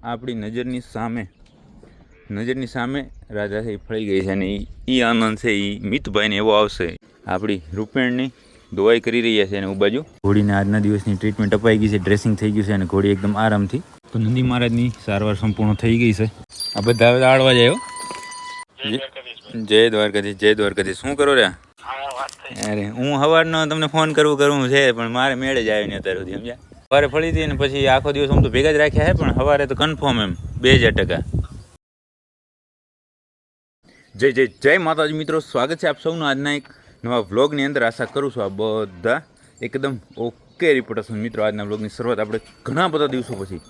આપણી નજરની સામે રાજા છે એ ફળી ગઈ છે અને એ આનંદ છે એ મિતભાઈને એવો આવશે. આપણી રૂપેણની દવાઈ કરી રહ્યા છે અને હું બાજુ ઘોડીને આજના દિવસની ટ્રીટમેન્ટ અપાઈ ગઈ છે, ડ્રેસિંગ થઈ ગયું છે અને ઘોડી એકદમ આરામથી. તો નંદી મહારાજની સારવાર સંપૂર્ણ થઈ ગઈ છે. આ બધા હવે આળવા જાય. જય દ્વારકાધીશ. શું કરો રે? અરે હું સવારનો તમને ફોન કરવું છે પણ મારે મેળે જ આવ્યો ને અત્યાર સુધી સમજ્યા. સવારે ફળી હતી ને પછી આખો દિવસ હું તો ભેગા જ રાખ્યા છે પણ સવારે તો કન્ફર્મ એમ 2000%. જય માતાજી મિત્રો, સ્વાગત છે આપ સૌનું આજના એક નવા વ્લોગની અંદર. આશા કરું છું આ બધા એકદમ ઓકે રિપોર્ટ હશે. મિત્રો આજના વ્લોગની શરૂઆત આપણે ઘણા બધા દિવસો પછી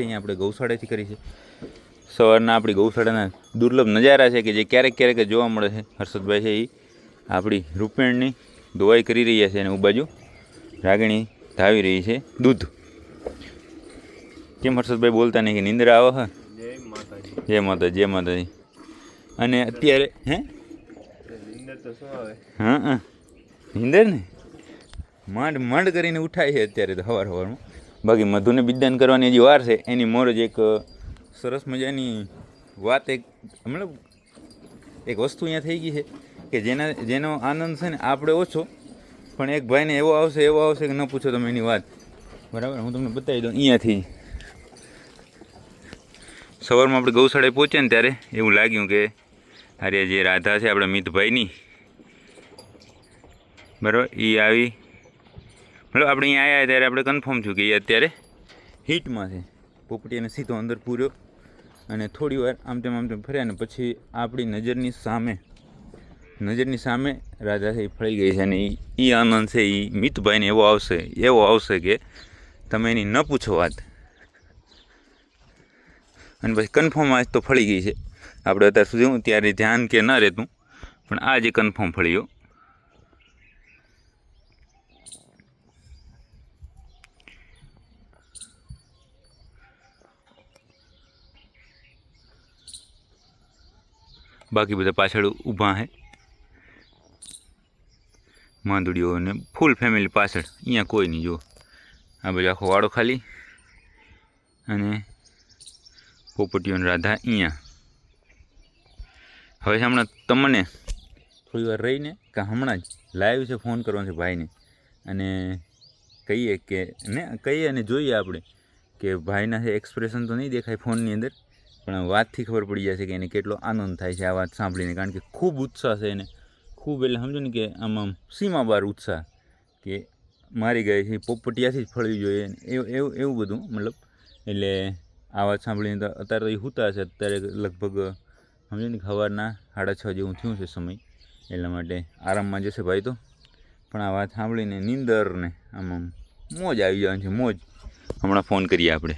અહીંયા આપણે ગૌશાળાથી કરી છે. સવારના આપણી ગૌશાળાના દુર્લભ નજારા છે કે જે ક્યારેક જોવા મળે છે. હર્ષદભાઈ છે એ આપણી રૂપેણની દવાઈ કરી રહ્યા છે અને હું બાજુ રાગણી ધાવી રહી છે દૂધ. કેમ હર્ષદભાઈ બોલતા નહીં કે નિંદ્રા આવે છે? જય માતાજી. અને અત્યારે હા નિંદર ને માંડ કરીને ઉઠાય છે અત્યારે તો સવારમાં. બાકી મધુને બિદાન કરવાની હજી વાર છે. એની મોર જ એક સરસ મજાની વાત મતલબ એક વસ્તુ અહીંયા થઈ ગઈ છે કે જેનો આનંદ છે ને આપણે ઓછો પણ એક ભાઈને એવો આવશે કે ન પૂછો તમે એની વાત. બરાબર, હું તમને બતાવી દઉં. અહીંયાથી સવારમાં આપણે ગૌશાળાએ પહોંચ્યા ને ત્યારે એવું લાગ્યું કે અરે જે રાધા છે આપણા મિતભાઈની, બરાબર, એ આવી મતલબ આપણે અહીંયા આવ્યા ત્યારે આપણે કન્ફર્મ થયું કે એ અત્યારે હીટમાં છે. પોપટીને સીધો અંદર પૂર્યો અને થોડી વાર આમ તેમ ફર્યા ને પછી આપણી નજરની સામે રાજા છે એ ફળી ગઈ છે અને એ આનંદ છે એ મિતભાઈને એવો આવશે કે તમે એની ન પૂછો વાત. અને પછી કન્ફર્મ આજ તો ફળી ગઈ છે. આપણે અત્યાર સુધી હું ત્યારે ધ્યાન કે ન રહેતું પણ આજે કન્ફર્મ ફળ્યો. બાકી બધા પાછળ ઊભા છે માંદુડીઓ અને ફૂલ ફેમિલી પાછળ. અહીંયા કોઈ નહીં. જુઓ આ બાજુ આખો વાળો ખાલી અને પોપટીઓ રાધા અહીંયા. હવે હમણાં તમને થોડી વાર રહીને કે હમણાં જ લાઈવ છે ફોન કરવાનો છે ભાઈને અને કહીએ અને જોઈએ આપણે કે ભાઈના છે એક્સપ્રેશન તો નહીં દેખાય ફોનની અંદર પણ વાતથી ખબર પડી જશે કે એને કેટલો આનંદ થાય છે આ વાત સાંભળીને. કારણ કે ખૂબ ઉત્સાહ છે એને, ખૂબ એટલે સમજો ને કે આમ સીમા બાર ઉત્સાહ કે મારી ગઈ છે પોપટિયાથી જ ફળવી જોઈએ એવું બધું મતલબ. એટલે આ વાત સાંભળીને તો અત્યારે તો એ સૂતા છે. અત્યારે લગભગ સમજો ને સવારના 6:30 જેવું થયું છે સમય. એટલા માટે આરામમાં જશે ભાઈ તો. પણ આ વાત સાંભળીને નીંદર ને આમ મોજ આવી જવાની છે, મોજ. હમણાં ફોન કરીએ આપણે.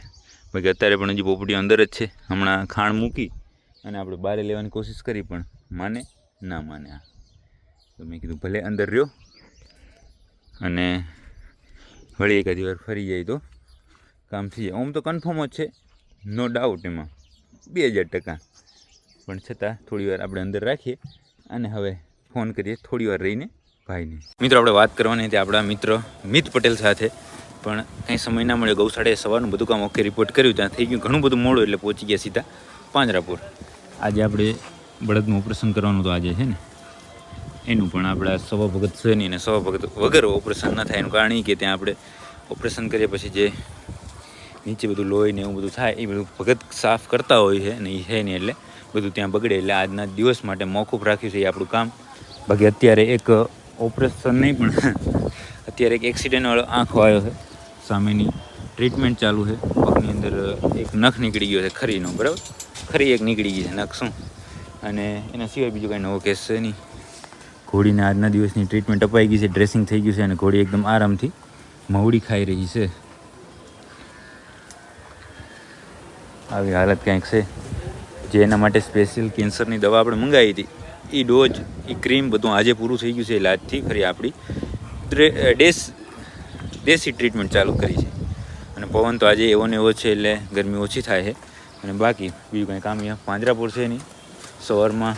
બાકી અત્યારે પણ હજી પોપટીઓ અંદર જ છે. હમણાં ખાણ મૂકી અને આપણે બહાર લેવાની કોશિશ કરી પણ ના માને. તો મેં કીધું ભલે અંદર રહ્યો અને વળી એકાદી વાર ફરી જાય તો કામ થઈ જાય. આમ તો કન્ફર્મ જ છે, નો ડાઉટ એમાં 2000%. પણ છતાં થોડી વાર આપણે અંદર રાખીએ અને હવે ફોન કરીએ થોડી વાર રહીને ભાઈને. મિત્રો આપણે વાત કરવાની હતી આપણા મિત્ર મિત પટેલ સાથે પણ કંઈ સમય ના મળ્યો. ગૌશાળાએ સવારનું બધું કામ ઓકે રિપોર્ટ કર્યું, ત્યાં થઈ ગયું ઘણું બધું મોડું એટલે પહોંચી ગયા સીધા પાંજરાપુર. આજે આપણે બળદનું ઓપરેશન કરવાનું તો આજે છે ને એનું પણ આપણા સવા ભગત છે નહીં ને સવા ભગત વગર ઓપરેશન ન થાય. એનું કારણ એ કે ત્યાં આપણે ઓપરેશન કરીએ પછી જે નીચે બધું લોહી ને એવું બધું થાય એ બધું ભગત સાફ કરતા હોય છે ને એ છે નહીં એટલે બધું ત્યાં બગડે. એટલે આજના દિવસ માટે મોકૂફ રાખ્યું છે એ આપણું કામ. બાકી અત્યારે એક ઓપરેશન નહીં પણ અત્યારે એક એક્સિડન્ટવાળો આંખો આવ્યો છે, સામેની ટ્રીટમેન્ટ ચાલુ છે. પગની અંદર એક નખ નીકળી ગયો છે ખરીનો, બરાબર, ખરી એક નીકળી ગઈ છે નખ શું. અને એના સિવાય બીજું કાંઈ નવો કેસ છે નહીં. ઘોડીને આજના દિવસની ટ્રીટમેન્ટ અપાઈ ગઈ છે, ડ્રેસિંગ થઈ ગયું છે અને ઘોડી એકદમ આરામથી મહુડી ખાઈ રહી છે. આવી હાલત કંઈક છે. જે એના માટે સ્પેશિયલ કેન્સરની દવા આપણે મંગાવી હતી એ ડોઝ એ ક્રીમ બધું આજે પૂરું થઈ ગયું છે. એટલે આજથી ફરી આપણી દેશી ટ્રીટમેન્ટ ચાલુ કરી છે. અને પવન તો આજે એવો ને એવો છે એટલે ગરમી ઓછી થાય છે. અને બાકી બીજું કંઈ કામ અહીંયા પાંજરાપુર છે નહીં. સવારમાં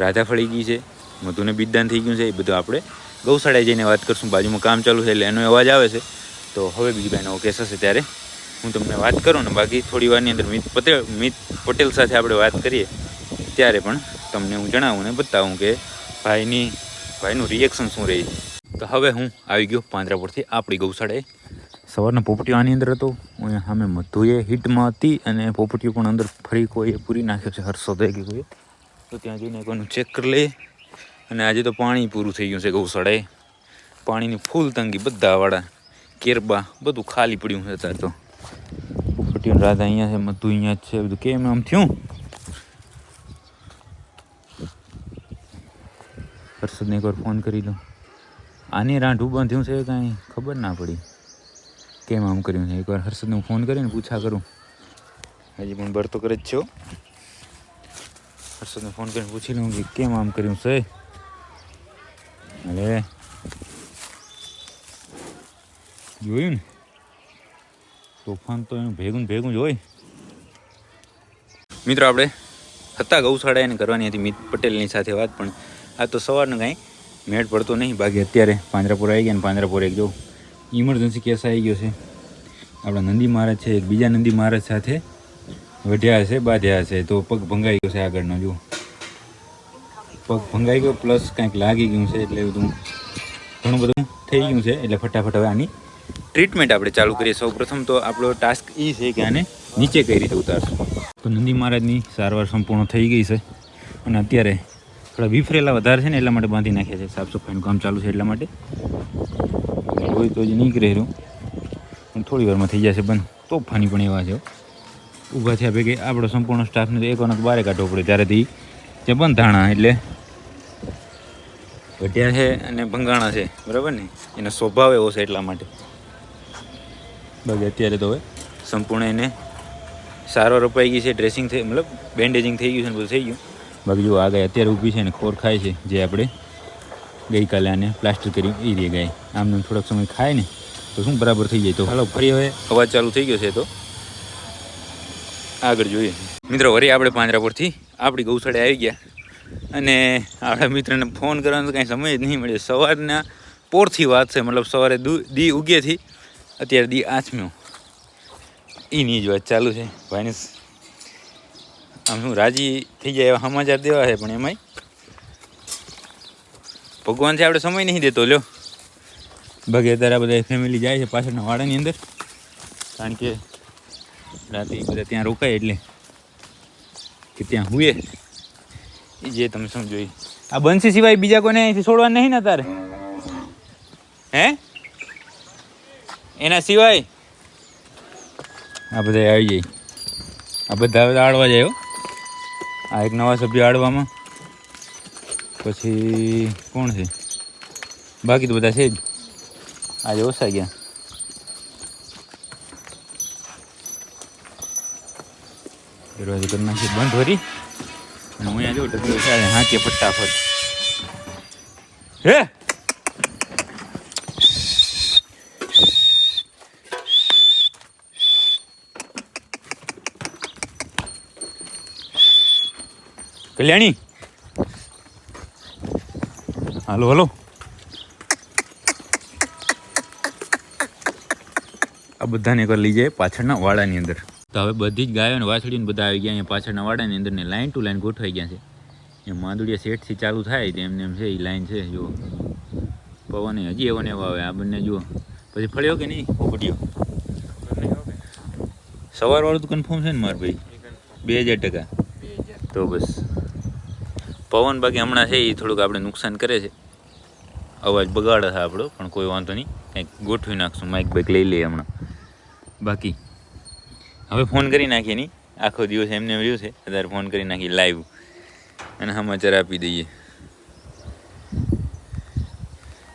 રાધા ફળી ગઈ છે, મધુને બિદાન થઈ ગયું છે. એ બધું આપણે ગૌશાળાએ જઈને વાત કરશું. બાજુમાં કામ ચાલુ છે એટલે એનો અવાજ આવે છે. તો હવે બીજું કાંઈ નવો કેસ હશે ત્યારે હું તમને વાત કરું ને, બાકી થોડી વારની અંદર મિત પટેલ સાથે આપણે વાત કરીએ ત્યારે પણ તમને હું જણાવું ને બતાવું કે ભાઈનું રિએક્શન શું રહી. તો હવે હું આવી ગયો પાંજરાપોળથી આપણી ગૌશાળાએ. સવારના પોપટીઓ આની અંદર હતો, અહીંયા સામે મધુએ હિટમાં હતી અને પોપટીઓ પણ અંદર ફરી કોઈએ પૂરી નાખ્યો છે હર્ષોદય કે કોઈએ. તો ત્યાં જઈને કોઈનું ચેક કરી લઈએ. અને આજે તો પાણી પૂરું થઈ ગયું છે ગૌશાળાએ, પાણીની ફૂલ તંગી, બધાવાળા કેરબા બધું ખાલી પડ્યું છે અત્યારે. તો પોપટીઓ રાધા અહીંયા છે, મધુ અહીંયા જ છે, બધું કેમ આમ થયું. હર્ષદને એકવાર ફોન કરી દઉં. આની રાંઢું બાંધ્યું છે કાંઈ ખબર ના પડી કેમ આમ કર્યું છે. એકવાર હર્ષદને હું ફોન કરીને પૂછા કરું. હજી પણ બરતો કરે જ છો. હર્ષદને ફોન કરીને પૂછી લઉં કે કેમ આમ કર્યું છે. હવે જોયું ને, તોફાન તો એનું ભેગું જ હોય. મિત્રો આપણે હતા ગૌશાળા એને કરવાની હતી મિત પટેલની સાથે વાત, પણ આ તો સવારનું કાંઈ મેળ પડતો નહીં. બાકી અત્યારે પાંજરાપોળ આવી ગયા ને પાંજરાપોળ એક જો ઇમરજન્સી કેસ આવી ગયો છે. આપણા નંદી મહારાજ છે, એક બીજા નંદી મહારાજ સાથે વઢ્યા હશે, બાંધ્યા હશે, તો પગ ભંગાઈ ગયો છે આગળનો. જો પગ ભંગાઈ ગયો પ્લસ કાંઈક લાગી ગયું છે, એટલે બધું ઘણું બધું થઈ ગયું છે. એટલે ફટાફટ હવે આની ટ્રીટમેન્ટ આપણે ચાલુ કરીએ. સૌ પ્રથમ તો આપણો ટાસ્ક એ છે કે આને નીચે કઈ રીતે ઉતારશું. તો નંદી મહારાજની સારવાર સંપૂર્ણ થઈ ગઈ છે અને અત્યારે થોડા વિફરેલા વધારે છે ને એટલા માટે બાંધી નાખ્યા છે. સાફ સફાઈનું કામ ચાલુ છે એટલા માટે. હોય તો જ નીકળે રહ્યું પણ થોડી વારમાં થઈ જશે બંધ. તોફાની પણ એવા છે, ઊભા થયા ભેગે આપણો સંપૂર્ણ સ્ટાફને તો એક વાર બહાર કાઢવો પડે ત્યારેથી જે બંધ ધાણા એટલે ઘટ્યા છે અને ભંગાણા છે, બરાબર ને, એનો સ્વભાવ એવો છે એટલા માટે. બાકી અત્યારે તો હવે સંપૂર્ણ એને સારવાર અપાઈ ગઈ છે, ડ્રેસિંગ થઈ, મતલબ બેન્ડેજિંગ થઈ ગયું છે ને બધું થઈ ગયું. બાકી જો આ ગાય અત્યારે ઊભી છે ને ખોર ખાય છે, જે આપણે ગઈકાલે આને પ્લાસ્ટર કરી એ રહી ગાય. આમને થોડોક સમય ખાય ને તો શું બરાબર થઈ જાય. તો હાલો ફરી હવે અવાજ ચાલુ થઈ ગયો છે તો આગળ જોઈએ. મિત્રો વળી આપણે પાંજરાપોળથી આપણી ગૌશાળાએ આવી ગયા અને આપણા મિત્રને ફોન કરવાનો કાંઈ સમય જ નહીં મળ્યો. સવારના પોરથી વાત છે, મતલબ સવારે દી ઉગેથી અત્યારે દી આથમ્યો એની જ વાત ચાલુ છે. ભાઈને આમ શું રાજી થઈ જાય એવા સમાચાર દેવા છે, પણ એમાંય ભગવાનથી આપણે સમય નહીં દેતો. લ્યો બાકી અત્યારે આ બધા ફેમિલી જાય છે પાછળના વાડાની અંદર, કારણ કે રાતે બધા ત્યાં રોકાય એટલે કે ત્યાં હુએ એ જે તમે સમજો. આ બંસી સિવાય બીજા કોઈને અહીંથી છોડવા નહીં ને તારે, હે? એના સિવાય આ બધા આવી જાય. આ બધા આડવા જાય. આ એક નવા સભ્ય આડવામાં, પછી કોણ છે બાકી તો બધા છે જ. આજે ઓછા ગયા. દરવાજો કરી નાખી બંધ ભરી અને હું અહીંયા જો ડગલો છે હાંકે ફટાફટ. હે કલ્યાણી, હાલો હાલો. આ બધાને એકવાર લઈ જાય પાછળના વાડાની અંદર. તો હવે બધી જ ગાયો ને વાછડીને બધા આવી ગયા અહીંયા પાછળના વાડાની અંદર ને લાઈન ટુ લાઈન ગોઠવાઈ ગયા છે. એ માંદુડિયા સેટથી ચાલુ થાય તો એમને એમ છે એ લાઈન છે. જુઓ પવન હજી એવો ને એવો આવે. આ બંને જુઓ પછી ફળ્યો કે નહીં પોપટીઓ. સવારવાળું તો કન્ફર્મ છે ને મારા ભાઈ, 2000%. તો બસ પવન બાકી હમણાં છે એ થોડુંક આપણે નુકસાન કરે છે, અવાજ બગાડે છે આપણો, પણ કોઈ વાંધો નહીં, કંઈક ગોઠવી નાખશું, માઇક બાઇક લઈ લઈએ હમણાં. બાકી હવે ફોન કરી નાખીએ નહીં, આખો દિવસ એમને રહ્યું છે, અત્યારે ફોન કરી નાખીએ લાઈવ અને સમાચાર આપી દઈએ.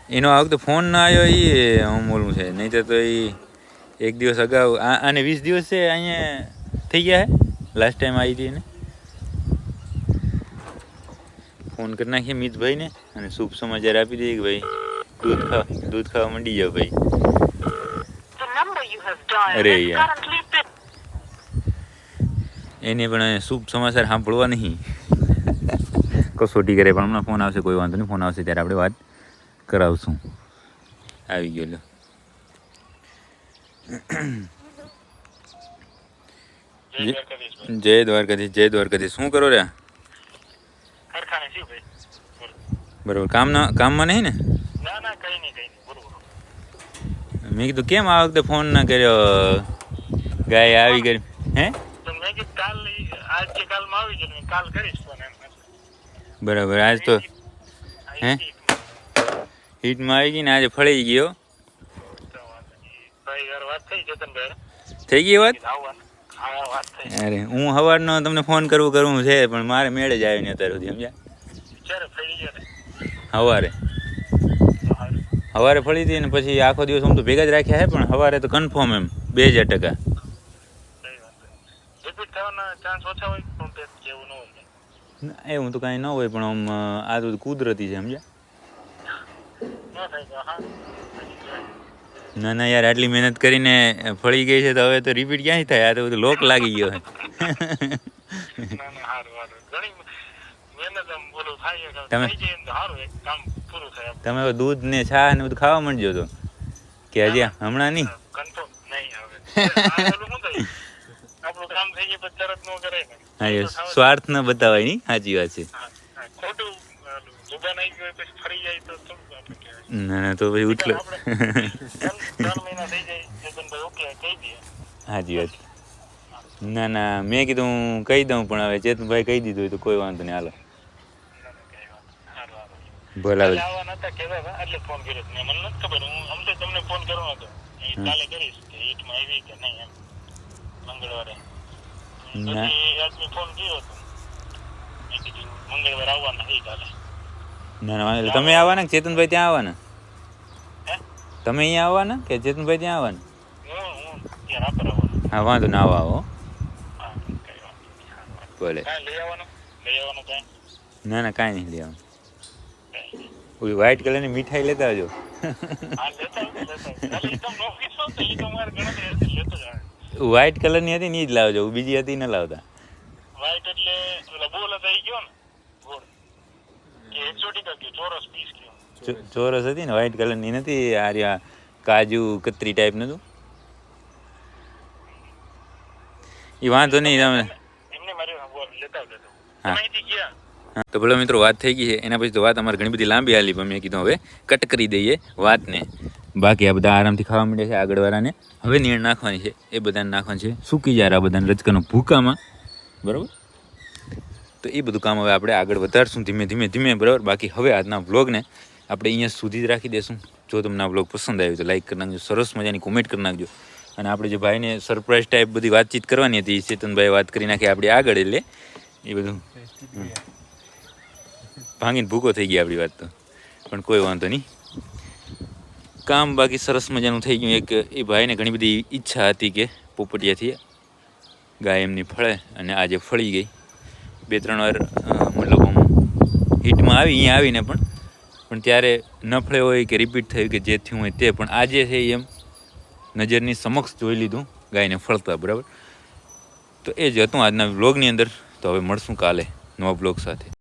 એનો આ વખતે ફોન ના આવ્યો એ અમોલનું છે, નહીં તો એ એક દિવસ અગાઉ આને 20 દિવસ છે અહીંયા થઈ ગયા છે. લાસ્ટ ટાઈમ આવી હતી એને ફોન કરી નાખીએ મિતભાઈને અને શુભ સમાચાર આપી દઈએ કે ભાઈ દૂધ ખાવા માંડી જાવ ભાઈ. અરે યાર એને પણ શુભ સમાચાર સાંભળવા નહીં કસોટી કરે, પણ હમણાં ફોન આવશે, કોઈ વાંધો નહીં, ફોન આવશે ત્યારે આપણે વાત કરાવશું. આવી ગયો લો જય દ્વારકાધીશ. જય દ્વારકાધીશ. શું કરો રે? બરોબર. કામમાં નહીં ને? મેં કીધું કેમ આ વખતે ફોન ના કર્યો? ગાય આવી ગઈ હે? બરાબર. આજ તો હે હીટમાં આવી ગઈ ને આજે ફળી ગયો. થઈ ગઈ વાત? અરે હું સવારનો તમને ફોન કરવું છે પણ મારે મેળે જ આવ્યો ને અત્યાર સુધી સમજ્યા. સવારે ફળી હતી ને પછી આખો દિવસ હું તો ભેગા જ રાખ્યા છે પણ સવારે તો કન્ફર્મ એમ 2000%. એવું તો કાંઈ ન હોય પણ આમ આ તો કુદરતી છે સમજ્યા. ના યાર આટલી મહેનત કરીને ફળી ગઈ છે તો હવે તો રિપીટ ક્યાંય થાય? આ તો બધું લોક લાગી ગયો છે. તમે દૂધ ને છા ને બધું ખાવા માંડજો તો કે હજી હમણાં નહીં. સ્વાર્થ ન બતાવાય નહીં. સાચી વાત છે. ના તો પછી ઉઠલો. સાચી વાત. ના મેં કીધું હું કહી દઉં પણ હવે ચેતનભાઈ કહી દીધું તો કોઈ વાંધો નહીં. હાલો ભલે ના તમે આવવાના ચેતનભાઈ ત્યાં આવવાના? તમે અહીંયા આવવાના કે ચેતનભાઈ ત્યાં આવવાના? હા વાંધો ના આવો. ભલે. ના કાંઈ નહીં લઈ આવવાનું. ઓલી વ્હાઈટ કલરની મીઠાઈ લેતા આવજો. વ્હાઈટ કલરની હતી ને એ જ લાવજો. બીજી હતી ન લાવતા. ચોરસ હતી ને વ્હાઈટ કલરની નથી. આ કાજુ કતરી ટાઈપ નતું એ. વાંધો નહીં તમે. હા તો ભલે મિત્રો વાત થઈ ગઈ છે. એના પછી તો વાત અમારે ઘણી બધી લાંબી હાલી પણ મેં કીધું હવે કટ કરી દઈએ વાતને. બાકી આ બધા આરામથી ખાવા માંડ્યા છે. આગળવાળાને હવે નીણ નાખવાની છે. એ બધાને નાખવાની છે સૂકી जार આ બધાને રચકાનો ભૂકામાં. બરાબર. તો એ બધું કામ હવે આપણે આગળ વધારશું ધીમે ધીમે બરાબર. બાકી હવે આજના વ્લોગને આપણે અહીંયા સુધી જ રાખી દઈશું. જો તમને આ વ્લોગ પસંદ આવ્યો તો લાઈક કરી નાખજો. સરસ મજાની કોમેન્ટ કરી નાખજો. અને આપણે જે ભાઈને સરપ્રાઈઝ ટાઈપ બધી વાતચીત કરવાની હતી ચેતનભાઈ વાત કરી નાખી આપણે આગળ. એટલે એ બધું ભાંગીને ભૂકો થઈ ગયા આપણી વાત તો. પણ કોઈ વાંધો નહીં. કામ બાકી સરસ મજાનું થઈ ગયું. એક એ ભાઈને ઘણી બધી ઈચ્છા હતી કે પોપટિયાથી ગાય એમની ફળે અને આજે ફળી ગઈ. 2-3 વાર મતલબ આમ હિટમાં આવી અહીંયા આવીને પણ ત્યારે ન ફળે હોય કે રિપીટ થયું કે જે થયું હોય તે પણ આજે છે એમ નજરની સમક્ષ જોઈ લીધું ગાયને ફળતા. બરાબર. તો એ જ હતું આજના વ્લોગની અંદર. તો હવે મળશું કાલે નવા વ્લોગ સાથે.